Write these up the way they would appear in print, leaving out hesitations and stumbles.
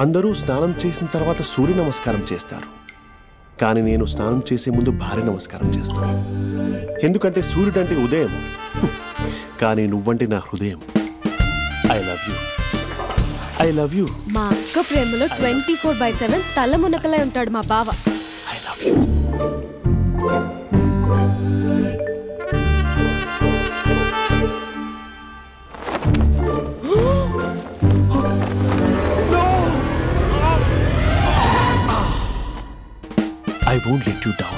అందరూ స్నానం చేసిన తర్వాత సూర్య నమస్కారం చేస్తారు, కానీ నేను స్నానం చేసే ముందు భార్య నమస్కారం చేస్తాను. ఎందుకంటే సూర్యుడు అంటే ఉదయం, కానీ నువ్వంటే నా హృదయం. I love you, I love you. మా అక్క ప్రేమలో 24/7 తల మునకలై ఉంటాడు మా బావ. I love you. I won't let you down.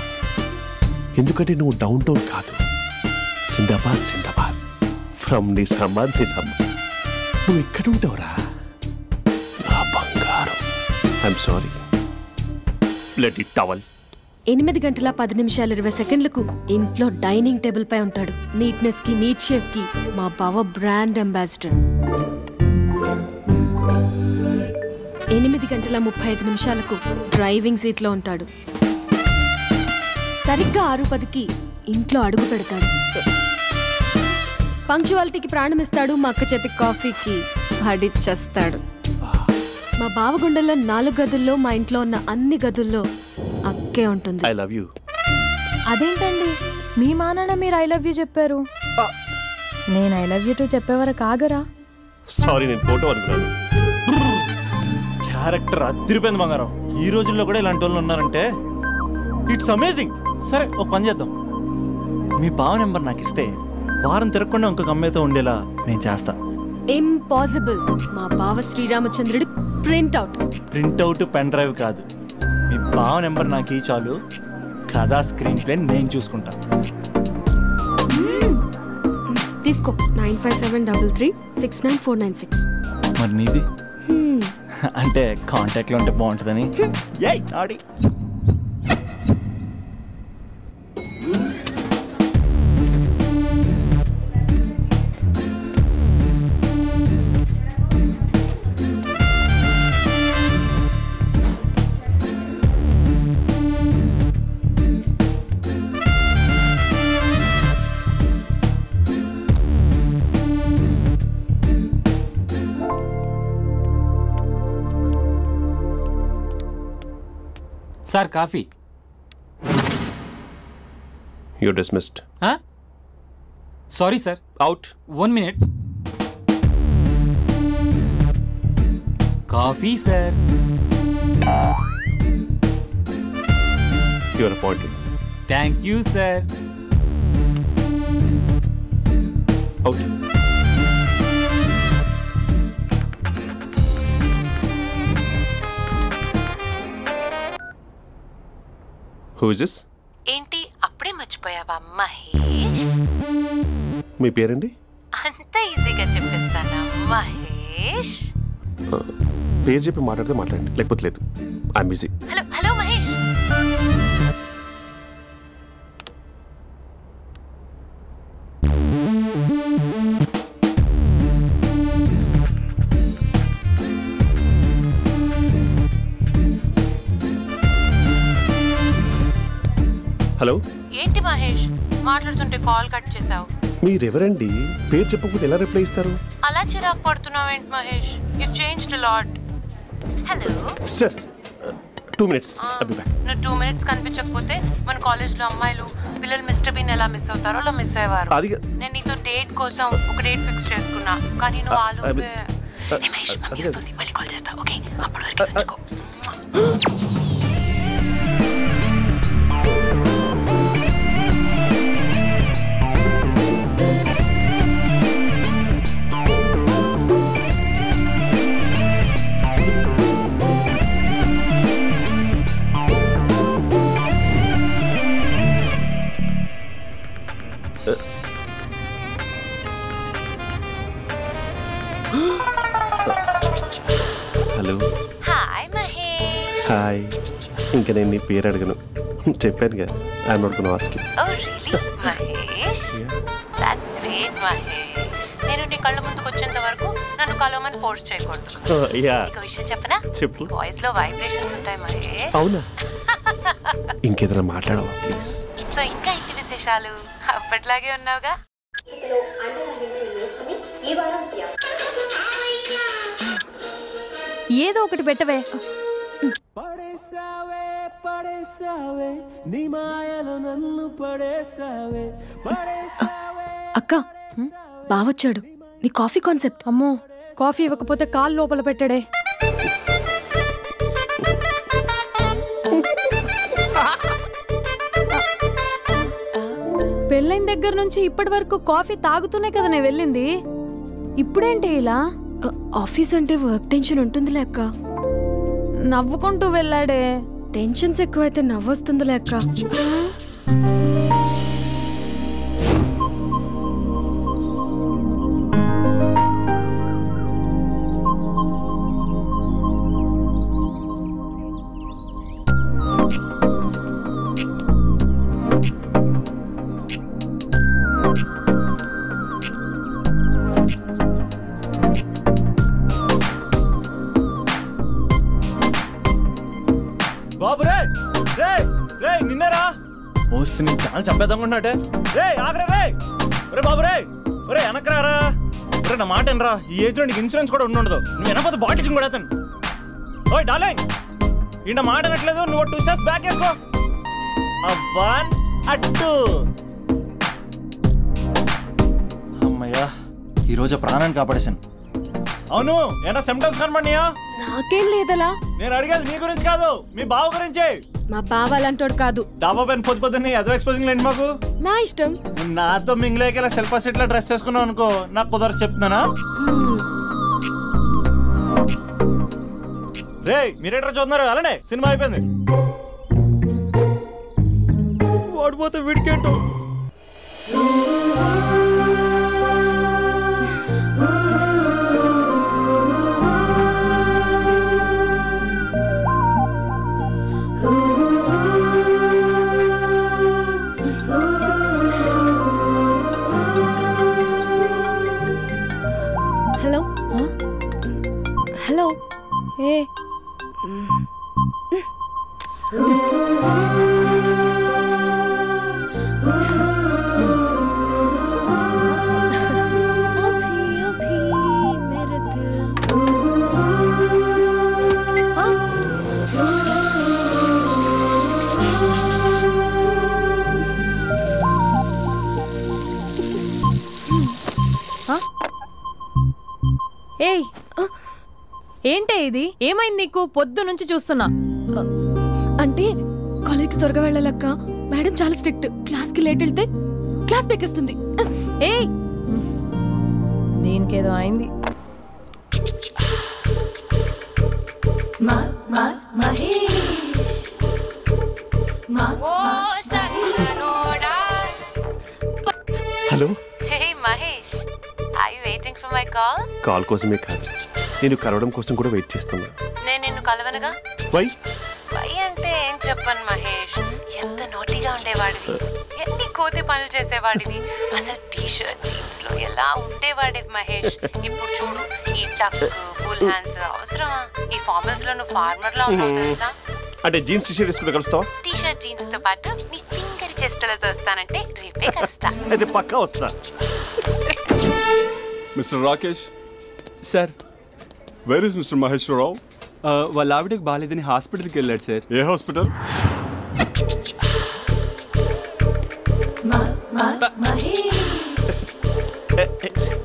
ఎందుకంటే నువ్వు డౌన్ టౌన్ కాదు, జిందాబాద్ జిందాబాద్ ఫ్రమ్ నిజామాబాద్ నిజామాబాద్. నువ్వు ఇక్కడ ఉంటావురా నా బంగారం. I'm sorry. Let it towel. 8:10:20 ఇంట్లో డైనింగ్ టేబుల్ పై ఉంటాడు. నీట్నెస్ కి, నీట్ షేఫ్ కి మా బావ బ్రాండ్ అంబాసిడర్. 8:35 డ్రైవింగ్ సీట్ లో ఉంటాడు. సరిగ్గా 6:10 ఇంట్లో అడుగు పెడతాడు. పంక్చువాలిటీకి ప్రాణమిస్తాడు. మా అక్క చేతి కాఫీకి పడిచ్చేస్తాడు. మా బావ గుండెల్లో 4 గదుల్లో, మా ఇంట్లో ఉన్న అన్ని గదుల్లో అక్కే ఉంటుంది. I love you. అదేంటండి మీ మా నాన్న మీరు ఐ లవ్ యూ చెప్పారు, నేను ఐ లవ్ యూ టు చెప్పేవరకు ఆగరా? సారీ, నేను ఫోటో అనుకున్నాను. క్యారెక్టర్ అదిరిపోయింది బంగారం. ఈ రోజుల్లో కూడా ఇలాంటి వాళ్ళు ఉన్నారంటే ఇట్స్ అమేజింగ్. సరే ఒక పని చేద్దాం, మీ బావ నెంబర్ నాకు ఇస్తే వారం తిరగకుండా ఇంకొక అమ్మాయితో ఉండేలా నేను చేస్తా. ఇంపాసిబుల్. మా బావ శ్రీరామచంద్రుడి ప్రింట్అవుట్ పెన్ డ్రైవ్ కాదు, మీ బావ నెంబర్ నాకు ఈ చాలు. కథా స్క్రీన్ ప్లే నేను చూసుకుంటా. తీసుకో. 9573369496. మరి నీది? అంటే కాంటాక్ట్లో ఉంటే బాగుంటుందని. ఆడి sir coffee. You're dismissed. Sorry sir. Out. 1 minute. Coffee sir. You're appointed. Thank you sir. Out. Who is this? ఏంటి అప్పుడే మర్చిపోయావా మహేష్? మీ పేరండి? అంత ఈజీగా చెప్పేస్తానా మహేష్? పేరు చెప్పి మాట్లాడితే మాట్లాడండి, లేకపోతే లేదు. I'm busy. Hello hello Mahesh. Hello. ఏంటి మహేష్ మాట్లాడుతుంటే కాల్ కట్ చేసావు? మీరెవరండి? పేరు చెప్పకపోతే ఎలా రిప్లై ఇస్తారు? అలా చిరాకు పడుతున్నావేంటి Mahesh? You changed a lot. Hello sir, 2 minutes. I'll be back. నువ్వు 2 minutes కనిపించకపోతే మన కాలేజ్లో అమ్మాయిలు పిల్లలు మిస్టర్ బీన్ ఎలా మిస్ అవుతారో అలా మిస్ అయ్యేవారు. నేను నీతో డేట్ కోసం ఒక డేట్ ఫిక్స్ చేసుకున్నా, కానీ నువ్వు ఆలోపే. మహేష్ మమ్మీ వస్తుంది, మళ్ళీ కాల్ చేస్తా. ఓకే, అప్పటి వరకు తెచ్చుకో. హలో. హాయ్ మహేష్. హాయ్. ఇంకా నేను నీ పేరు అడగను, చెప్పానుగా. I'm not gonna ask you. Oh really Mahesh? That's great Mahesh. నేను నీ కళ్ళ ముందుకు వచ్చేంత వరకు నన్ను కలవమని ఫోర్స్ చేయకూడదు. ఒక విషయం చెప్పనా? చెప్పు. వాయిస్ లో వైబ్రేషన్స్ ఉంటాయి మహేష్. అవునా? ఇంకేదైనా మాట్లాడవా ప్లీజ్? సో ఇంకా ఇంటి విశేషాలు అప్పట్లాగే ఉన్నావుగా? ఏదో ఒకటి పెట్టవే. అక్క బావొచ్చాడు. నీ కాఫీ కాన్సెప్ట్. అమ్మో, కాఫీ ఇవ్వకపోతే కాలు లోపల పెట్టాడే. పెళ్ళైన దగ్గర నుంచి ఇప్పటి వరకు కాఫీ తాగుతూనే కదా నేను వెళ్ళింది. ఇప్పుడేంటి ఇలా? ఆఫీస్ అంటే వర్క్ టెన్షన్ ఉంటుందిలే అక్క. నవ్వుకుంటూ వెళ్ళాడే. టెన్షన్స్ ఎక్కువైతే నవ్వొస్తుందిలే అక్క. బాబు రే రే రే నిన్నేరా ఓసి నీ చాలా చంపేద్దామన్నాటే. రే ఆగరే రే. రే బాబు రే. రే వెనకరారా. రే నా మాట అనరా. ఈ ఏజ్ లో నీకు ఇన్సూరెన్స్ కూడా ఉండదు. నువ్వు వెనకపోతే బాటింగ్ కూడా అతను. ఓయ్ డార్లింగ్, ఈ నా మాట అనట్లేదు. నువ్వు 2 స్టెప్స్ బ్యాక్ వేసుకో. అబ్బా అట్టు. అమ్మయ్యా, ఈరోజు ప్రాణాన్ని కాపాడేశాను. అవును, ఏనా సిమ్టమ్స్ కనబడినాయా? నాకేం లేదలా. నేను అడిగేది నీ గురించి కాదు, మీ బావ గురించి. మా బావ అలాంటోడు కాదు. డాబా పైన పొద్దున్నే ఎదో ఎక్స్పోజింగ్ లేండి మాకు. నా ఇష్టం. నాతో మింగిలేక సెల్ఫ్ సెట్ డ్రెస్ చేసుకున్నావు అనుకో, నాకు కుదరదు చెప్తున్నానా. రే మీరేట్రా చూస్తున్నారు? అలానే సినిమా అయిపోయింది. వాడిపోతే వీడికేంటో. Hello hello. ఏ ఏయ్, ఏంటే ఇది? ఏమైంది నీకు? పొద్దు నుంచి చూస్తున్నా. అంటే కాలేజ్కి త్వరగా వెళ్ళాలక్క. మేడం చాలా స్ట్రిక్ట్. క్లాస్కి లేట్ వెళ్తే క్లాస్ పెక్కిస్తుంది. ఏయ్, దీనికేదో అయింది. Hello. Hey Mahesh, are you waiting for my call? Call కోసమే కాదు, నేను కలవడం కోసం కూడా వెయిట్ చేస్తున్నా. నేను నిన్ను కలవనుగా. వై వై అంటే ఏం చెప్పను మహేష్. ఎంత నోటిగా ఉండేవాడివి, ఎన్ని కోతి పనులు చేసేవాడివి. అసలు టీ షర్ట్ జీన్స్ లో ఎలా ఉండేవాడివి మహేష్. ఇప్పుడు చూడు, ఈ టక్ ఫుల్ హ్యాండ్స్ అవసరమా? ఈ ఫార్మల్స్ లో నువ్వు ఫార్మర్ లా ఉన్నావు తెలుసా. అంటే జీన్స్ టీ షర్ట్ వేసుకుంటే కలుస్తావా? టీ షర్ట్ జీన్స్ తో పాటు నీ ఫింగర్ చెస్టలతో వస్తానంటే రేపే కలుస్తా. అయితే పక్కా వస్తా. Mister Rakesh sir, where is mister Maheshwararao? వాళ్ళ ఆవిడకి బాగాలేదని హాస్పిటల్కి వెళ్ళాడు సార్. ఏ హాస్పిటల్?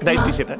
Night T shirt.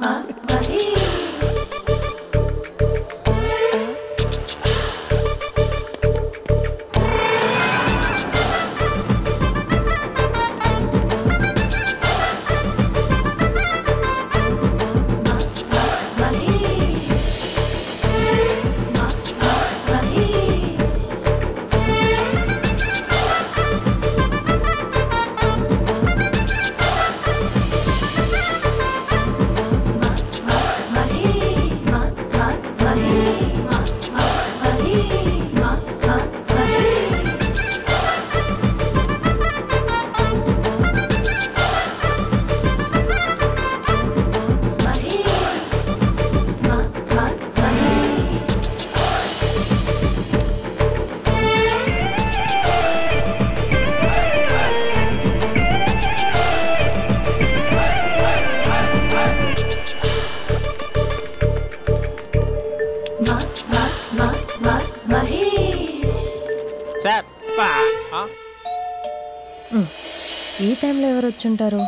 టైంలో ఎవరు వచ్చుంటారు?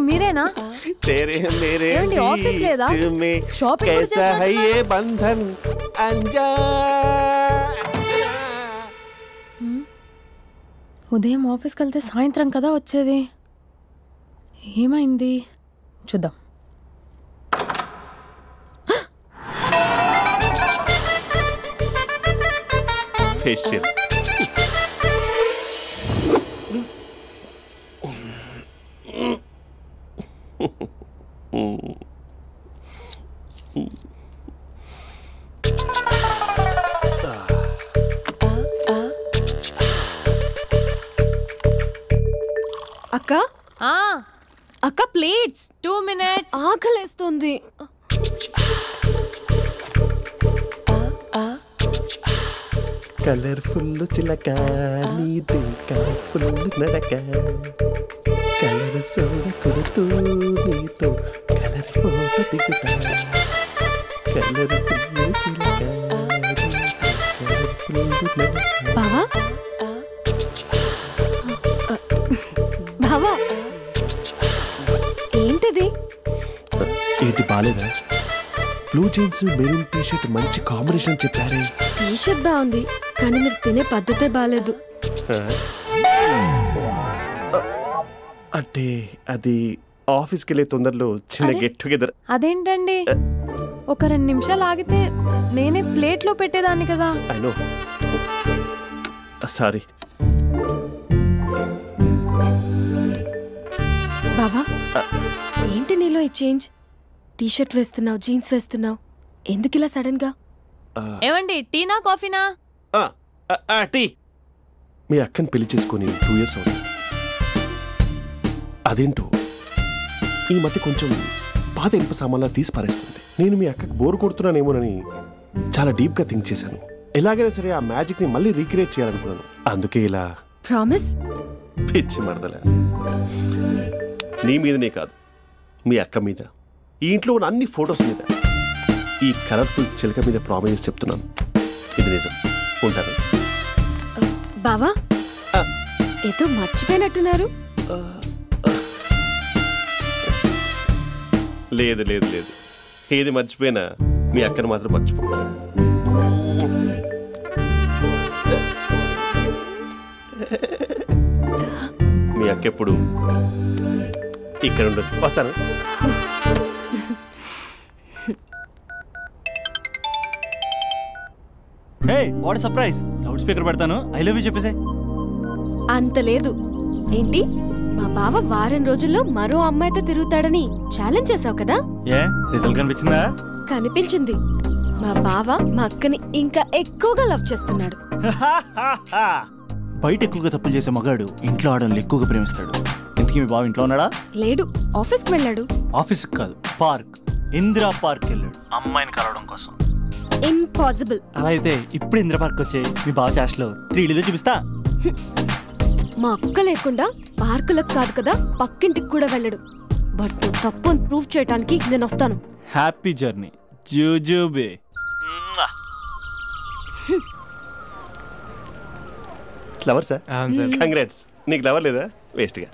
మీరేనా? ఏమండి, ఆఫీస్ లేదా? షాపింగ్ కూడా చేస్తున్నారు? ఉదయం ఆఫీస్కి వెళ్తే సాయంత్రం కదా వచ్చేది. ఏమైంది చూద్దాం. ఫేషియల్ అక్క అక్క ప్లేట్స్ 2 minutes. ఆకలేస్తుంది. కలర్ఫుల్ చిలక నీది కలర్ఫుల్ నడక కలర్ సోడ కొడుతూ నీతో కలర్ ఫోటో దిగుతా కలర్ఫుల్ చిలక బావా బావా ఏంటిది? ఏంటి బాలేదా? Blue jeans maroon T shirt మంచి కాంబినేషన్ చెప్పారే. టీ షర్ట్ బాగుంది కానీ మీరు తినే పద్ధతే బాలేదు. అంటే అది ఆఫీస్కి వెళ్ళే తొందరలో చిన్న గెట్ టుగెదర్. అదేంటండి, ఒక 2 నిమిషాలు ఆగితే నేనే ప్లేట్లో పెట్టేదాన్ని కదా. I know, sorry. బావా ఏంటి నీలో ఈ చేంజ్? టీ షర్ట్ వేస్తున్నావు, జీన్స్ వేస్తున్నావు, ఎందుకు ఇలా సడన్ గా? ఏమండి, టీనా కాఫీనా? టీ. మీ అక్కని పెళ్లి చేసుకొని 2 years అవుతుంది. అదేంటో ఈ మధ్య కొంచెం పాత ఇనుప సామాన్లా తీసి పారేస్తుంది. నేను మీ అక్కకు బోరు కొడుతున్నానేమోనని చాలా డీప్గా థింక్ చేశాను. ఎలాగైనా సరే ఆ మ్యాజిక్ ని మళ్ళీ రీక్రియేట్ చేయాలనుకున్నాను. అందుకే ఇలా. ప్రామిస్? పిచ్చి మరదల, నీ మీదనే కాదు, మీ అక్క మీద, ఈ ఇంట్లో ఉన్న అన్ని ఫొటోస్ మీద, ఈ కలర్ఫుల్ చిలక మీద ప్రామిస్ చెప్తున్నాను. ఇది నిజం. ఉంటాను. బావా ఏదో మర్చిపోయినట్టున్నారు. లేదు లేదు లేదు, ఏది మర్చిపోయినా మీ అక్కను మాత్రం మర్చిపో. మీ అక్క ఎప్పుడు ఇక్కడ ఉండదు. వస్తాను. హే, వాట్ సర్ప్రైజ్! లౌడ్ స్పీకర్ పెడతాను, ఐ లవ్ యూ చెప్పేసే. అంత లేదు. ఏంటి, మా బావ వారం రోజుల్లో మరో అమ్మాయితో తిరుగుతాడని ఛాలెంజ్ చేసావు కదా? ఏ రిజల్ట్ కనిపించిందా? కనిపించింది. మా బావ మా అక్కని ఇంకా ఎక్కువగా లవ్ చేస్తున్నాడు. బయట ఎక్కువగా తప్పులు చేసే మగాడు ఇంట్లో ఆడవాళ్ళని ఎక్కువగా ప్రేమిస్తాడు. ఇంతకీ మీ బావ ఇంట్లో ఉన్నాడా? లేడు, ఆఫీస్కి వెళ్ళాడు. ఆఫీస్కి కాదు, పార్క్, ఇందిరా పార్క్ వెళ్ళాడు అమ్మాయిని కలవడం కోసం. ఇంపాసిబుల్. అలా అయితే ఇప్పుడు ఇందిరా పార్క్ వచ్చే మీ బావ చాష్లో 3Dలో చూపిస్తా. మా అక్క లేకుండా పార్కులకు కాదు కదా, పక్కింటికి కూడా వెళ్ళడు. బట్ నువ్వు తప్పు ప్రూవ్ చేయడానికి నేను వస్తాను. హ్యాపీ జర్నీ జూజూబే. Lover sir? కంగ్రాట్స్. నీకు లవర్ లేదా? వేస్ట్గా.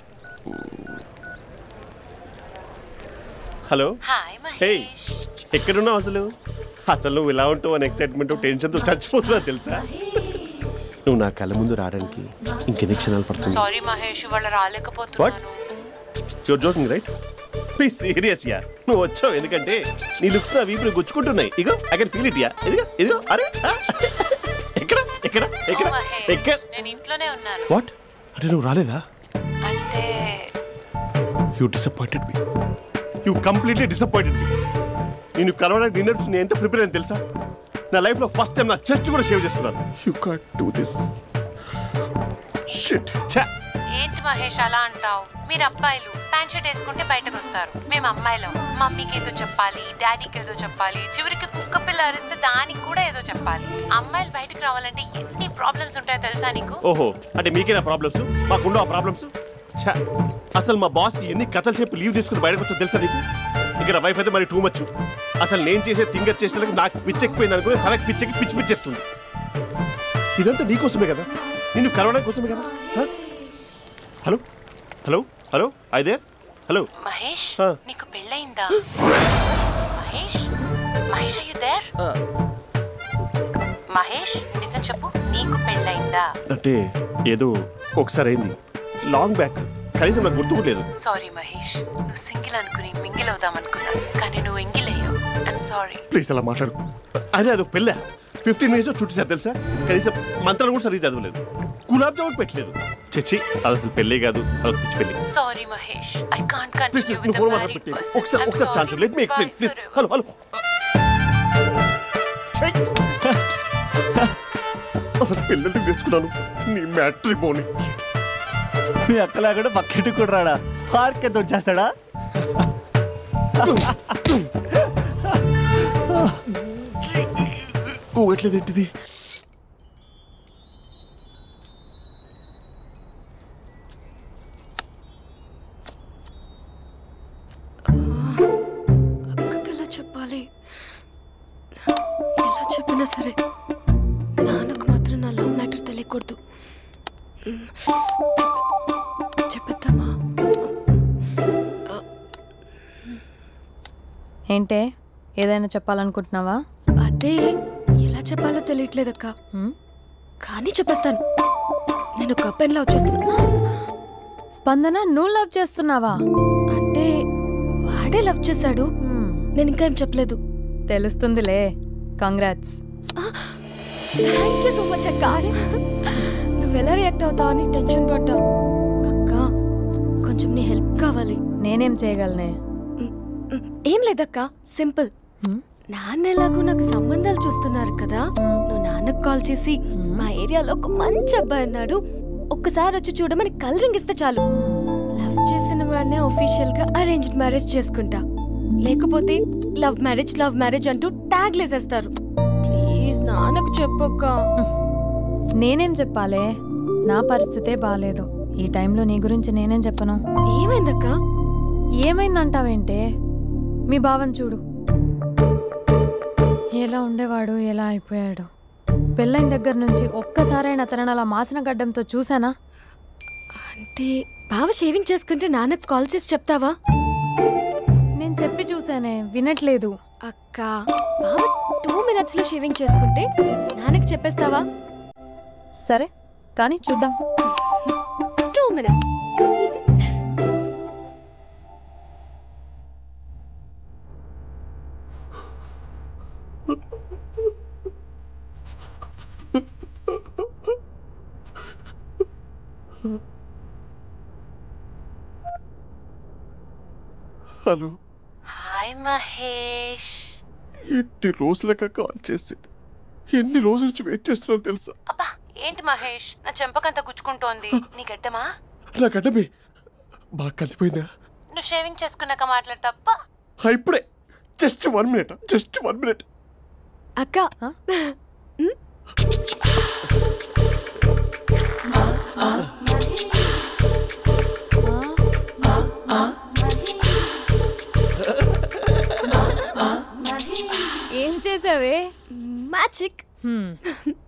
హలో. హే, ఎక్కడున్నావు అసలు? అసలు నువ్వు ఇలా ఉంటావు అని ఎక్సైట్మెంట్ టెన్షన్తో చచ్చిపోతున్నా తెలుసా? నువ్వు నా కళ్ళ ముందు రావడానికి ఇంకెన్ని క్షణాలు పడుతుంది? సారీ మహేష్, వాళ్ళు రాలేకపోతున్నాను. You're joking right? Please serious yeah. నువ్వు వచ్చావు ఎందుకంటే నీ లుక్స్ నా వీపులు గుచ్చుకుంటున్నాయి. ఇగో I can feel it yeah. ఇదిగో ఇదిగో. అరే ఎక్కడ ఎక్కడ ఎక్కడ ఎక్కడ? నేను ఇంట్లోనే ఉన్నాను. వాట్ అంటే నువ్వు రాలేదా? అంటే you disappointed me. You completely disappointed me. నేను కలవడానికి డిన్నర్స్ నేను ఎంత ప్రిపేర్ అని తెలుసా? నా లైఫ్లో ఫస్ట్ టైం నా చెస్ట్ కూడా షేవ్ చేస్తున్నాను. You can't do this. Shit. ఏంటి మహేష్ అలా అంటావు? మీరు అబ్బాయిలు ప్యాంట్ షర్ట్ వేసుకుంటే బయటకు వస్తారు. మేము అమ్మాయిలం మమ్మీకి ఏదో చెప్పాలి, డాడీకి ఏదో చెప్పాలి, చివరికి కుక్క పిల్ల అరిస్తే దానికి కూడా ఏదో చెప్పాలి. అమ్మాయిలు బయటకు రావాలంటే ఎన్ని ప్రాబ్లమ్స్ ఉంటాయో తెలుసా నీకు? ఓహో, అంటే మీకేనా ప్రాబ్లమ్స్? మాకుండా ఆ ప్రాబ్లమ్స్? అసలు మా బాస్కి ఎన్ని కథలు చెప్పి లీవ్ తీసుకుని బయటకు వచ్చో తెలుసా నీకు? ఇక్కడ వైఫ్ అయితే మరి టూ మచ్. అసలు నేను చేసే థింగర్ చేసేందుకు నాకు పిచ్చెక్కిపోయింది అనుకుని తనకి పిచ్చెక్కి పిచ్చి పిచ్చేస్తుంది. ఇదంతా నీకోసమే కదా, నిన్ను కలవడానికి కోసమే కదా. హలో హలో హలో అయితే హలో మహేష్, నీకు పెళ్ళయిందా? Mahesh, Mahesh are you there? Mahesh, నిజం చెప్పు, నీకు పెళ్ళయిందా? అంటే ఏదో ఒకసారి అయింది, లాంగ్ బ్యాక్, కనీసం నాకు గుర్తుకులేదు. సారీ మహేష్, నువ్వు సింగిల్ అనుకుని మింగిల్ అవుదాం అనుకున్నా, కానీ నువ్వు ఎంగిల్ అయ్యావు. I'm sorry. ప్లీజ్ అలా మాట్లాడు. అదే అదొక పెళ్ళా, 15 minutes చుట్టేసారు తెలుసా. కనీసం మంత్రాలు కూడా సరిగ్గా చదవలేదు, గులాబ్ జామున్ పెట్టలేదు. చచ్చి, అది అసలు పెళ్ళే కాదు, అదొక పిచ్చి పెళ్ళి. Sorry Mahesh, I can't continue with the married person. ఒకసారి chance let me explain please. Hello hello, అసలు పెళ్ళంటే తీసుకున్నాను నీ మ్యాట్రిమోని. మీ అక్కలా కూడా పక్కింటి కూడా రాడా, పార్క్ ఎంత వచ్చేస్తాడా? ఎట్లేదేంటిది? అక్కకి ఎలా చెప్పాలి? ఎలా చెప్పినా సరే నాన్నకు మాత్రం నా లవ్ మ్యాటర్ తెలియకూడదు. చెప్పేద్దామా? ఏంటే, ఏదైనా చెప్పాలనుకుంటున్నావా? అదే ఎలా చెప్పాలో తెలియట్లేదక్క, కానీ చెప్పేస్తాను. నేను ఒక అబ్బాయిలా వచ్చేస్తున్నా. స్పందన, నువ్వు లవ్ చేస్తున్నావా? అంటే వాడే లవ్ చేశాడు, నేను ఇంకా ఏం చెప్పలేదు. తెలుస్తుందిలే. Congrats. Thank you so much అక్క. నువ్వు ఎలా రియాక్ట్ అవుతావు అని టెన్షన్ పడ్డా. అక్క, కొంచెం నీ హెల్ప్ కావాలి. నేనేం చేయగలనే? ఏం లేదక్క, సింపుల్. నాన్న ఎలాగో నాకు సంబంధాలు చూస్తున్నారు కదా, నువ్వు నాన్నకు కాల్ చేసి మా ఏరియాలో ఒక మంచి అబ్బాయి అన్నాడు, ఒక్కసారి వచ్చి చూడమని కలరింగ్ ఇస్తే చాలు. లవ్ చేసిన వాడినే ఒఫీషియల్ గా అరేంజ్డ్ మ్యారేజ్ చేసుకుంటా. లేకపోతే లవ్ మ్యారేజ్ అంటూ ట్యాగ్ లేసేస్తారు. ప్లీజ్ నాన్నకు చెప్పక్క. నేనేం చెప్పాలే? నా పరిస్థితే బాలేదు. ఈ టైంలో నీ గురించి నేనేం చెప్పను? ఏమైందక్క? ఏమైందంటావేంటే? మీ భావం చూడు, ఎలా ఉండేవాడు, ఎలా అయిపోయాడు. పెళ్ళైన దగ్గర నుంచి ఒక్కసారైనా తనని అలా మాసిన గడ్డంతో చూసానా? అంటే బావ షేవింగ్ చేసుకుంటే నాన్నకు కాల్ చేసి చెప్తావా? నేను చెప్పి చూసానే, వినట్లేదు. అక్క, బావ 2 minutes లో షేవింగ్ చేసుకుంటే నాన్నకు చెప్పేస్తావా? సరే, కానీ చూద్దాం. 2 minutes. హలో. హాయ్ మహేష్. ఎన్ని రోజులక కాల్ చేసేది, ఎన్ని రోజుల నుంచి వెయిట్ చేస్తున్నావు తెలుసా? అబ్బా, ఏంటి మహేష్, నా చెంపకంత గుచ్చుకుంటోంది. నీ గడ్డమా? నా గడ్డమే బాగా కలిపోయిందా? నువ్వు షేవింగ్ చేసుకున్నాక మాట్లాడు తప్ప. ఇప్పుడే జస్ట్ 1 minute. అక్క, ఏం చేసావే? మ్యాజిక్.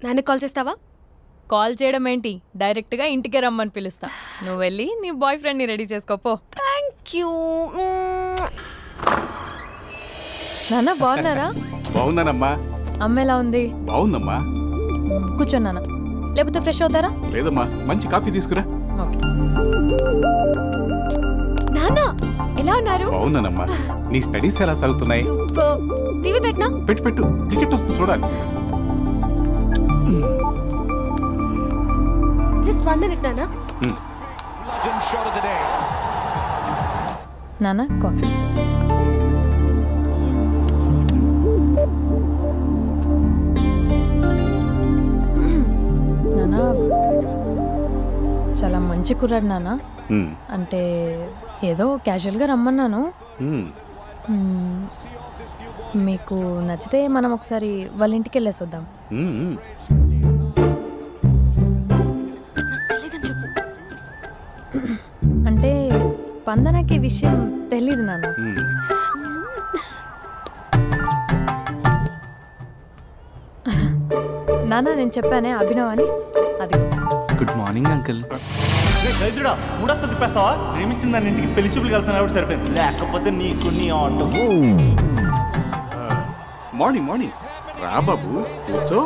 నాన్న కాల్ చేస్తావా? కాల్ చేయడం ఏంటి, డైరెక్ట్గా ఇంటికే రమ్మని పిలుస్తా. నువ్వు వెళ్ళి నీ బాయ్ ఫ్రెండ్ని రెడీ చేసుకోపో. Thank you. నాన్న, బాగున్నారా? బాగున్నానమ్మా. అమ్మ ఎలా ఉంది? బాగుందమ్మా. కూర్చోన్నానా, లేకపోతే ఫ్రెష్ అవుతారా? లేదమ్మా, మంచి కాఫీ తీసుకురా. నాన్న ఎలా ఉన్నారు? బాగున్నానమ్మా. నీ స్టడీస్ ఎలా సాగుతున్నాయి? సూపర్. టీవీ పెట్టనా? పెట్టు, క్రికెట్ వస్తుంది చూడాలి. జస్ట్ 1 minute నాన్న. నాన్న, కాఫీ. నాన్న, చాలా మంచి కుర్రాడు నాన్న. అంటే ఏదో క్యాజువల్గా రమ్మన్నాను. మీకు నచ్చితే మనం ఒకసారి వాళ్ళ ఇంటికి వెళ్ళేసి వద్దాం. అంటే స్పందనకి విషయం తెలీదు నాన్న. నాన్న నేను చెప్పానే అభినవ్ అని, అది. Good morning uncle. దైద్రుడా మూడొస్తా తిప్పేస్తావా? ప్రేమించిన దాని ఇంటికి పెళ్లి చూపులు వెళ్తున్నా కాబట్టి సరిపోయింది, లేకపోతే నీకు నీ ఆటో. మార్నింగ్ మార్నింగ్ రా బాబు, కూర్చో.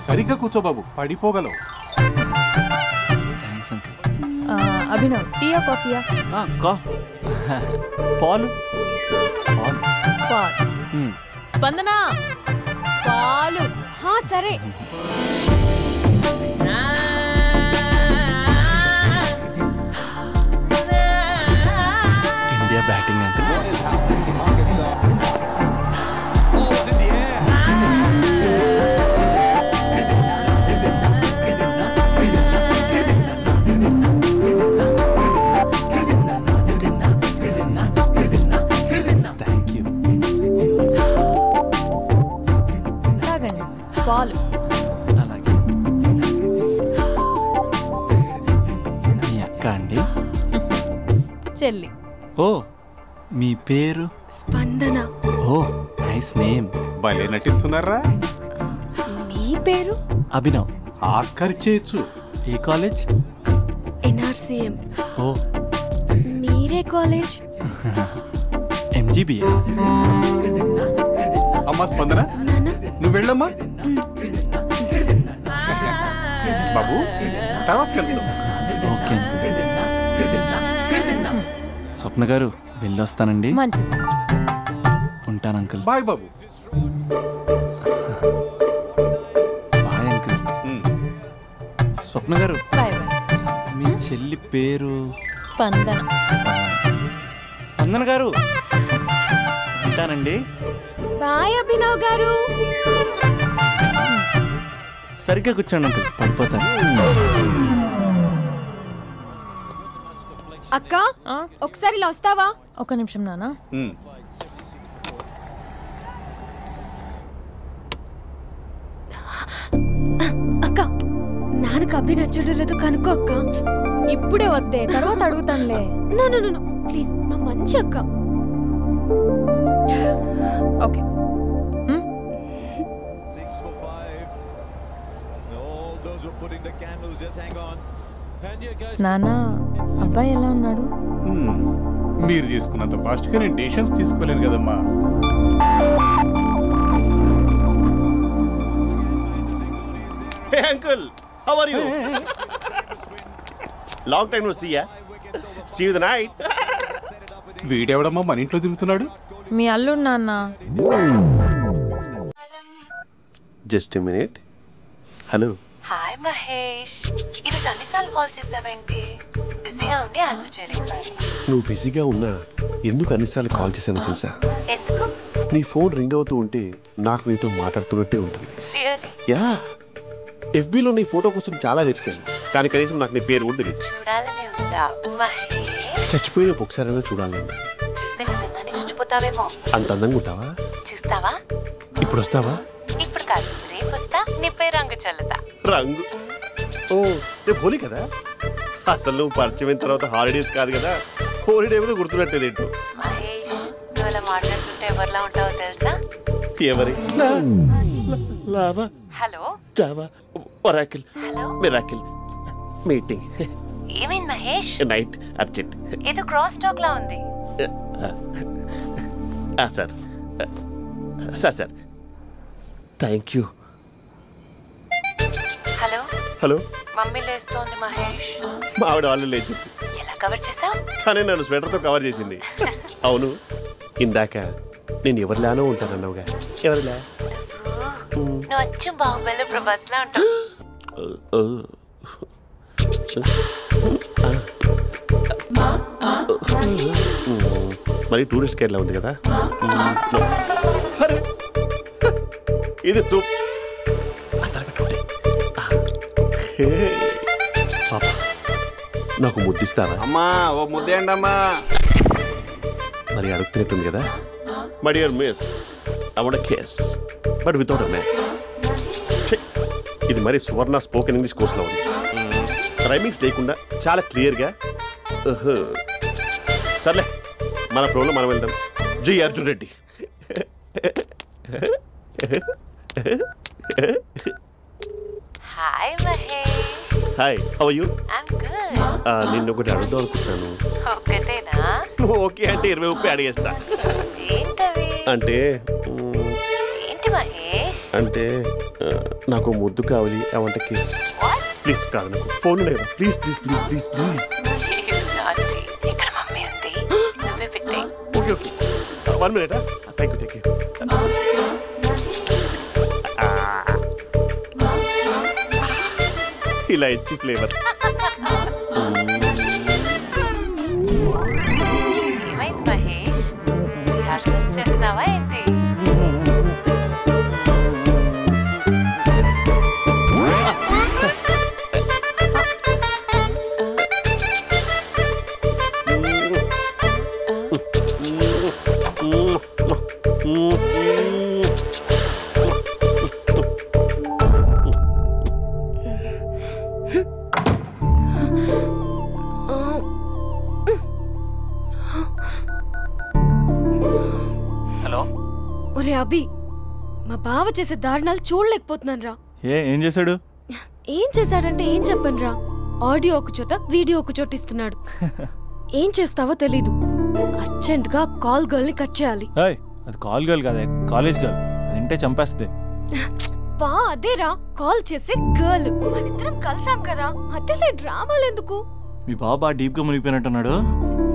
సరిగ్గా కూర్చో బాబు, పడిపోగలవు. Thanks uncle. అభినవ్ టీయా కాఫీయా? పాలు. పాలు. స్పందన పాలు. సరే. India batting uncle. Thank you. తాగండి పాలు. అలాగే. మీ అక్క అండి? చెల్లి. ఓ, మీ పేరు? స్పందన. ఓ, నైస్ నేమ్. భలే నటిస్తున్నారా? నీ పేరు? అభినవ్. ఆస్కార్ చేయొచ్చు. ఏ కాలేజ్? NRCM. ఓ, మీరే కాలేజ్? MGBA. అమ్మా స్పందన, నాన్న. నువ్వు వెళ్ళమ్మా. బాబు తర్వాత వెళ్తాం. Okay uncle. స్వప్న గారు వెళ్ళొస్తానండి. మంచిది. ఉంటాను అంకుల్. బాయ్ బాబు. Bye uncle. స్వప్న గారు, బాయ్ బాయ్. మీ చెల్లి పేరు? స్పందన. స్పందన గారు, ఉంటానండి. బాయ్ అభినవ్ గారు. సరిగ్గా కూర్చోండి అంకుల్, పడిపోతాను. అక్క ఒకసారి ఇలా వస్తావా? ఒక నిమిషం నాన్న. అక్క నాన్నకు అభి నచ్చడం లేదో కనుక్కో అక్క. ఇప్పుడే వద్దే, తర్వాత అడుగుతానులే. నో ప్లీజ్, నా మంచి అక్క. ఓకే. నాన్న అబ్బాయి ఎలా ఉన్నాడు? మీరు తీసుకున్నంత ఫాస్ట్ గా నేను డెసిషన్స్ తీసుకోలేను కదమ్మా. Hey uncle, how are you? Long time no see ya. See you the night. వీడెవడమ్మా మన ఇంట్లో తిరుగుతున్నాడు? మీ అల్లుడు నాన్న. Just a minute. Hello. Hi Mahesh, ఈరోజు అన్నిసార్లు కాల్ చేసావేంటి? బిజీగా ఉండి ఆన్సర్ చేయలేదు. నువ్వు బిజీగా ఉన్నా ఎందుకు అన్నిసార్లు కాల్ చేశాను తెలుసా? ఎందుకు? నీ ఫోన్ రింగ్ అవుతూ ఉంటే నాకు నీతో మాట్లాడుతున్నట్టే ఉంటుంది. రియల్లీ? యా, FBలో నీ ఫోటో కోసం చాలా వెతికాను, కానీ కనీసం నాకు నీ పేరు కూడా తెలియదు. చూడాలని ఉందా మహేష్? చచ్చిపోయిన ఒకసారైనా చూడాలని. చూస్తే నిజంగానే చచ్చిపోతావేమో. అంత అందంగా ఉంటావా? చూస్తావా? ఇప్పుడు వస్తావా? ఇప్పుడు కాదు, రేపు వస్తా, నీపై రంగు చల్లుతా. రంగు? ఓ, రేపు హోలీ కదా. అసలు నువ్వు పరిచయం తర్వాత హాలిడేస్ కాదు కదా, హోలిడే కూడా గుర్తున్నట్టేది ఏంటో. మహేష్, నువ్వు అలా మాట్లాడుతుంటే ఎవరిలా ఉంటావో తెలుసా? ఎవరి? Lava, hello, Java, Oracle, hello, miracle, meeting, ఏమైంది మహేష్? Night, urgent. ఏదో క్రాస్ టాక్ లా ఉంది. Sir sir sir thank you. Hello hello, mummy లేస్తోంది మహేష్. మా ఆవిడ వాళ్ళు లేచింది. ఎలా కవర్ చేసావు? కానీ నన్ను స్వెటర్తో కవర్ చేసింది. అవును, ఇందాక నేను ఎవరిలానో ఉంటానన్నావుగా, ఎవరిలా? నువ్వు అచ్చు బాహుబలి ప్రభాస్ లా ఉంటావు. మరి టూరిస్ట్ గైడ్లా ఉంది కదా. ఇది సూప్. పాపా, నాకు ముద్దిస్తావా? అమ్మా ఓ ముద్దేయండి అమ్మా. మరి అడుగుతున్నట్టుంది కదా. My dear miss, I want kiss but without a mess. ఇది మరి సువర్ణ స్పోకెన్ ఇంగ్లీష్ కోర్సులో ఉంది. రైమింగ్స్ లేకుండా చాలా క్లియర్గా. సర్లే, మన ప్రోలో మనం వెళ్దాం. జై Arjun Reddy. Hi Mahesh. Hi, how are you? I'm good. నిన్ను ఒకటి అడుగుదాం అనుకుంటున్నాను. ఒకటేనా? ఓకే అంటే 20 రూపాయలు అడిగేస్తా. ఏంటవి? అంటే ఏంటి మహేష్? అంటే నాకు ముద్దు కావాలి. అవంటకి ప్లీజ్ కాదు, నాకు ఫోన్ లేదు. Please please please please please. ఇక్కడ మమ్మీ ఉంది, నువ్వే పెట్టే. Okay okay, 1 minute. Thank you. ఇలా ఇచ్చి ఫ్లేవర్. ఏమైంది మహేష్? రిహార్సల్స్ చేస్తున్నావా ఏంటి? ఒరే అభి, మా బావ చేసే దారుణాలు చూడలేకపోతున్నాను రా. ఏం చేశాడు? ఏం చేశాడంటే ఏం చెప్పను రా. ఆడియో ఒక చోట, వీడియో ఒక చోట ఇస్తున్నాడు. ఏం చేస్తావో తెలీదు. అర్జెంట్ గా కాల్ గర్ల్ ని కట్ చేయాలి. అది కాల్ గర్ల్ కాదే, కాలేజ్ గర్ల్. అది వింటే చంపేస్తుంది. బా అదేరా, కాల్ చేసే గర్ల్. మనిద్దరం కలిసాం కదా, మధ్యలో డ్రామాలు ఎందుకు? మీ బాబా డీప్గా మునిగిపోయినట్టున్నాడు.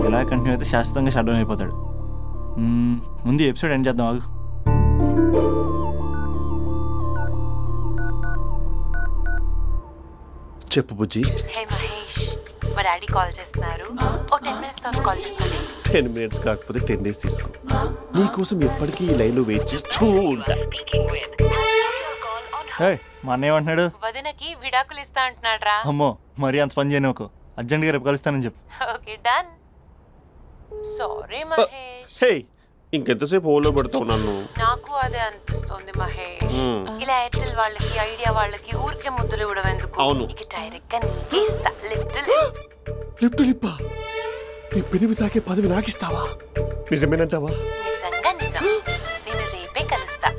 ఎలా కంటిన్యూ అయితే శాశ్వతంగా షట్ డౌన్ అయిపోతాడు. ముందు ఎపిసోడ్ ఎండ్ చేద్దాం, ఆగు. చెప్పు బుజ్జి. హే మహేష్, మా డాడీ కాల్ చేస్తున్నారు. ఓ 10 minutes తర్వాత కాల్ చేస్తాను. 10 minutes కాకపోతే 10 days తీసుకో. నీకోసం ఎప్పటికీ ఈ లైన్లో వెయిట్ చేస్తూ ఉంటా. మా అన్నయ్య ఏమంటున్నాడు? వదినకి విడాకులు ఇస్తా అంటున్నాడు రా. అమ్మో, మరీ అంత పని చేయను. ఒక అర్జెంట్గా రేపు కలుస్తానని చెప్పు. Okay done. సారీ మహేష్. హే, ఇంకెంతసేపు హోల్లో పెడతావు నన్ను? నాకు అదే అనిపిస్తుంది మహేష్. ఇలా ఎయిర్టెల్ వాళ్ళకి, ఐడియా వాళ్ళకి ఊరికే ముద్దులు ఇవ్వడం ఎందుకు? అవును. ఇక డైరెక్ట్ గా నీకే ఇస్తా. లిప్టు లిప్పా, నీ పెనివి తాకే పదవి నాకిస్తావా? నిజమేనంటావా? నిజంగా నిజం. నేను రేపే కలుస్తా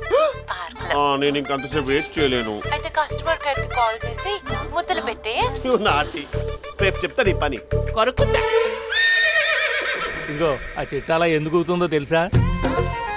పార్క్ లో. నేను ఇంకంతసేపు వెయిట్ చేయలేను. అయితే కస్టమర్ కేర్ కి కాల్ చేసి ముద్దులు పెట్టే. నాటి రేపు చెప్తా నీ పని. కొరుకుంటా. ఇదిగో ఆ చిట్టాలా ఎందుకు అవుతుందో తెలుసా?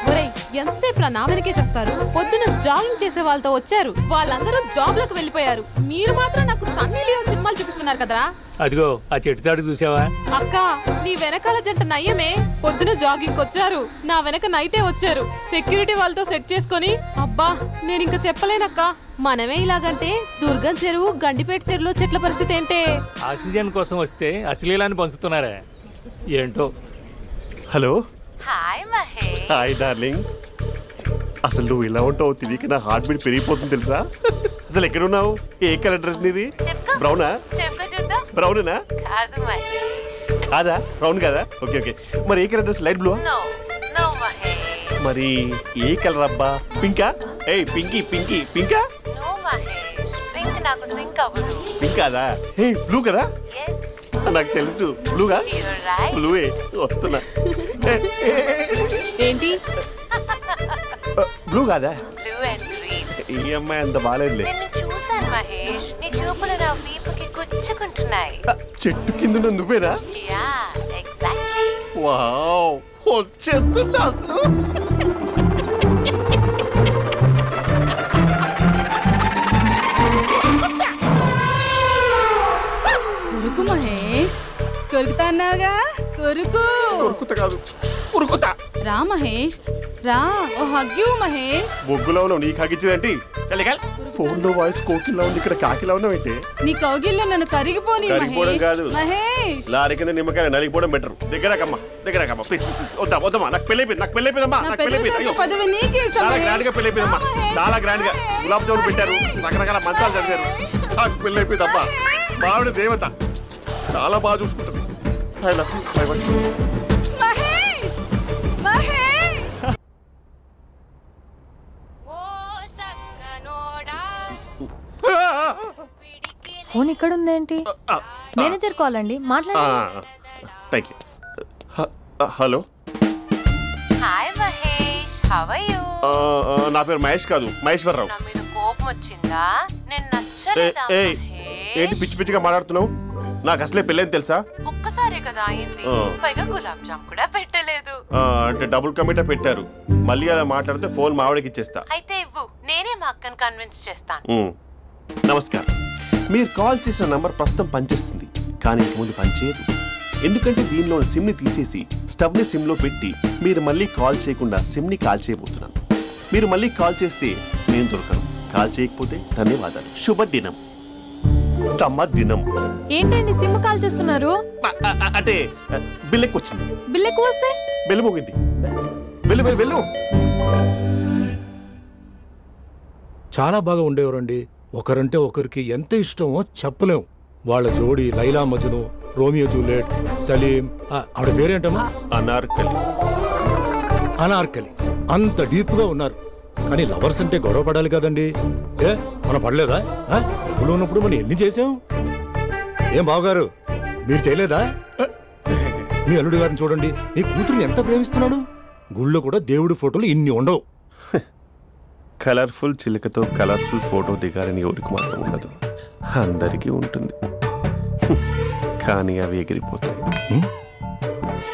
ఒరేయ్, ఎంతసేపు నా వెనకే చేస్తారు? పొద్దున జాగింగ్ చేసే వాళ్ళతో వచ్చారు, వాళ్ళందరూ జాబ్లకు వెళ్ళిపోయారు. మీరు మాత్రం నాకు సన్నీ లియోన్ సినిమాలు చూపిస్తున్నారు కదరా. అదిగో ఆ చెట్టు చాటు చూసావా? అక్క, నీ వెనకాల జంట నయ్యమే. పొద్దున జాగింగ్ వచ్చారు, నా వెనక నైటే వచ్చారు. సెక్యూరిటీ వాళ్ళతో సెట్ చేసుకొని, అబ్బా నేను ఇంకా చెప్పలేనక్క. మనమే ఇలాగంటే దుర్గం చెరువు, గండిపేట చెరువులో చెట్ల పరిస్థితి ఏంటే? ఆక్సిజన్ కోసం వస్తే అశ్లీలాన్ని పంచుతున్నారా ఏంటో. Hello. Hi Mahesh. Hi darling. అసలు నువ్వు ఇలా ఉంటావు తెలియక నా హార్ట్ బీట్ పెరిగిపోతుంది తెలుసా? అసలు ఎక్కడున్నావు? ఏ కలర్ డ్రెస్ నీది? బ్రౌనా? బ్రౌనేనా? కాదు మహేష్. కాదా? బ్రౌన్ కాదా? Okay okay. మరి ఏ colour dress? Light blue? No no Mahesh. మరి ఏ కలర్ అబ్బా? పింకా? ఏయ్ పింకీ పింకీ పింకా? నో మహేష్, పింక్ నాకు సింక్ అవ్వదు. పింక్ కాదా? హే బ్లూ కదా? yes. నాకు తెలుసు. బ్లూగా? you're right. బ్లూయే వస్తున్నా. ఏంటి? బ్లూ కాదా? blue and green. ఈ అమ్మాయి అంత బాలేదులే. నిన్ను చూసాను మహేష్, నీ చూపులు నా వీపుకి గుచ్చుకుంటున్నాయి. చెట్టు కింద నువ్వేనా? Yeah exactly. వావ్, వచ్చేస్తున్నా అసలు. కొరుకు మహేష్, కొరుకుతా అన్నావుగా, కొరుకు. కొరుకుతా కాదు, ఉరుకుతా. రా మహేష్ రా, ఓ హగ్గు మహేష్. బొగ్గులో ఉన్నావు, నీకు హగ్గించేదేంటి? ఫోన్ లో వాయిస్ కోకిలా ఉంది, ఇక్కడ కాకిలా ఉన్నావేంటి? నీ కౌగిల్లో నన్ను కరిగిపోని కరిగిపోవడం కాదు మహేష్. లారీ కింద నిమ్మకాయ నలిగిపోవడం బెటర్. దగ్గరకమ్మా దగ్గరకమ్మా ప్లీజ్. వద్దా వద్దమ్మా, నాకు పెళ్ళైపోయింది, నాకు పెళ్ళైపోయిందమ్మా, నాకు పెళ్ళైపోయింది. పదవి నీకే ఇస్తా చాలా మహేష్. గ్రాండ్ గా పెళ్ళైపోయిందమ్మా, చాలా గ్రాండ్ గా. గులాబ్ జామున్ పెట్టారు, రకరకాల మంచాలు చదివారు. నాకు పెళ్ళైపోయిందమ్మా. మావిడ దేవత, చాలా బాగా చూసుకుంటుంది. I love you. I want you. Mahesh Mahesh. Phone ఇక్కడ ఉందేంటి? మేనేజర్ కాల్ అండి, మాట్లాడండి. Thank you. Hello. Hi how are you? నా పేరు మహేష్ కాదు, మహేశ్వరరావు. నా మీద కోపం వచ్చిందా? నేను నచ్చలేదా? ఏంటి పిచ్చి పిచ్చిగా మాట్లాడుతున్నావు? నాకు అసలే పెళ్ళని తెలుసా? ఒక్కసారి కదా అయింది, పైగా గులాబ్ జామ్ కూడా పెట్టలేదు. అంటే డబుల్ కమిటా పెట్టారు. మళ్ళీ అలా మాట్లాడితే ఫోన్ మావిడకి ఇచ్చేస్తా. అయితే ఇవ్వు, నేనే మా అక్కని కన్విన్స్ చేస్తాను. నమస్కారం. మీరు కాల్ చేసిన నంబర్ ప్రస్తుతం పనిచేస్తుంది, కానీ ఇంక ముందు పనిచేయదు. ఎందుకంటే దీనిలో సిమ్ ని తీసేసి స్టవ్ ని సిమ్ లో పెట్టి మీరు మళ్ళీ కాల్ చేయకుండా సిమ్ ని కాల్ చేయబోతున్నాను. మీరు మళ్ళీ కాల్ చేస్తే నేను దొరకను, కాల్ చేయకపోతే ధన్యవాదాలు. శుభదినం. తమ దినం. ఏంటండి సిమ్ కాల్ చేస్తున్నారు? అంటే బిల్ ఎక్కువ వచ్చింది. బిల్ ఎక్కువ వస్తే బెల్లు మోగింది. వెళ్ళు. చాలా బాగా ఉండేవారండి. ఒకరంటే ఒకరికి ఎంత ఇష్టమో చెప్పలేం. వాళ్ళ జోడి లైలా మజ్ను, రోమియో జూలియట్, సలీం, ఆవిడ పేరేంటమ్మా? అనార్కలి. అంత డీప్ గా ఉన్నారు. కానీ లవర్స్ అంటే గొడవ పడాలి కదండి. మనం పడలేదా? డబ్బులు ఉన్నప్పుడు మనం ఎన్ని చేసాం? ఏం బావగారు, మీరు చేయలేదా? మీ అల్లుడి గారిని చూడండి, మీ కూతురుని ఎంత ప్రేమిస్తున్నాడు. గుళ్ళో కూడా దేవుడి ఫోటోలు ఇన్ని ఉండవు. కలర్ఫుల్ చిలుకతో కలర్ఫుల్ ఫోటో దిగాలని ఎవరికి మాత్రం ఉండదు, అందరికీ ఉంటుంది. కానీ అవి ఎగిరిపోతాయి.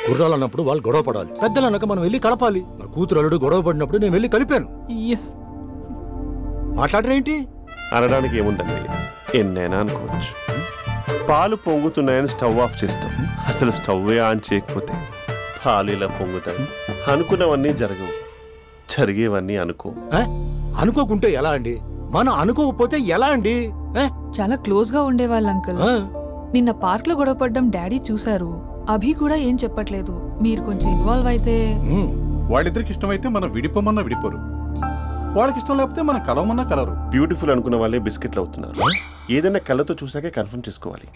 గుర్రాలు అన్నప్పుడు వాళ్ళు గొడవ పడాలి, పెద్దలు అన్నాక మనం వెళ్ళి కలపాలి. నా కూతురు అల్లుడు గొడవ పడినప్పుడు నేను వెళ్ళి కలిపాను. మాట్లాడరేంటి? అనడానికి ఏముందండి, ఎన్నైనా అనుకోవచ్చు. పాలు పొంగుతున్నాయని స్టవ్ ఆఫ్ చేస్తాం, అసలు స్టవ్వే ఆన్ చేయకపోతే పాలు ఇలా పొంగుతాయి. అనుకున్నవన్నీ జరగవు, జరిగేవన్నీ అనుకోకుంటే ఎలా అండి? మనం అనుకోకపోతే ఎలా అండి? చాలా క్లోజ్ గా ఉండేవాళ్ళు అంకుల్. నిన్న పార్క్ లో గొడవపడ్డం డాడీ చూశారు. అభి కూడా ఏం చెప్పట్లేదు. మీరు కొంచెం ఇన్వాల్వ్ అయితే. వాళ్ళిద్దరికి ఇష్టమైతే మనం విడిపోమన్నా విడిపోరు, వాళ్ళకి ఇష్టం లేకపోతే మనం కలవమన్నా కలరు. బ్యూటిఫుల్ అనుకున్న వాళ్ళే బిస్కెట్లు అవుతున్నారు. ఏదైనా కళ్ళతో చూసాకే కన్ఫర్మ్ చేసుకోవాలి.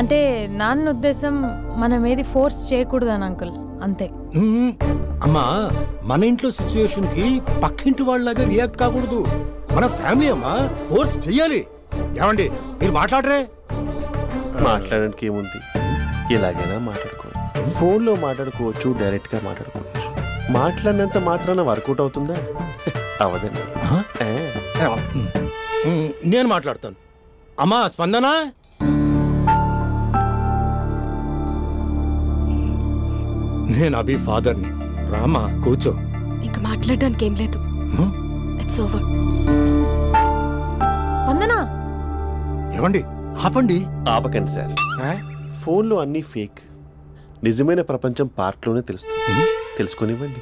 అంటే నాన్న ఉద్దేశం మనం ఏది ఫోర్స్ చేయకూడదని అంకుల్, అంతే. అమ్మా, మన ఇంట్లో సిచ్యుయేషన్ కి పక్కింటి వాళ్ళలాగా రియాక్ట్ కాకూడదు. మన ఫ్యామిలీ అమ్మా, ఫోర్స్ చెయ్యాలి. ఏమండి మీరు మాట్లాడరే? మాట్లాడడానికి ఏముంది, ఎలాగైనా మాట్లాడుకోవచ్చు. ఫోన్లో మాట్లాడుకోవచ్చు, డైరెక్ట్ గా మాట్లాడుకోవచ్చు. మాట్లాడినంత మాత్రాన వర్కౌట్ అవుతుందా? అవదండి. నేను మాట్లాడతాను. అమ్మా స్పందన, నేను అభి ఫాదర్ని. రామా కూర్చో. ఇంకా మాట్లాడడానికి ఏం లేదు. It's over. స్పందన. ఏమండి ఆపండి. ఆపకండి సార్, ఫోన్లో అన్నీ ఫేక్. నిజమైన ప్రపంచం పార్ట్లోనే తెలుస్తుంది. తెలుసుకొనివ్వండి.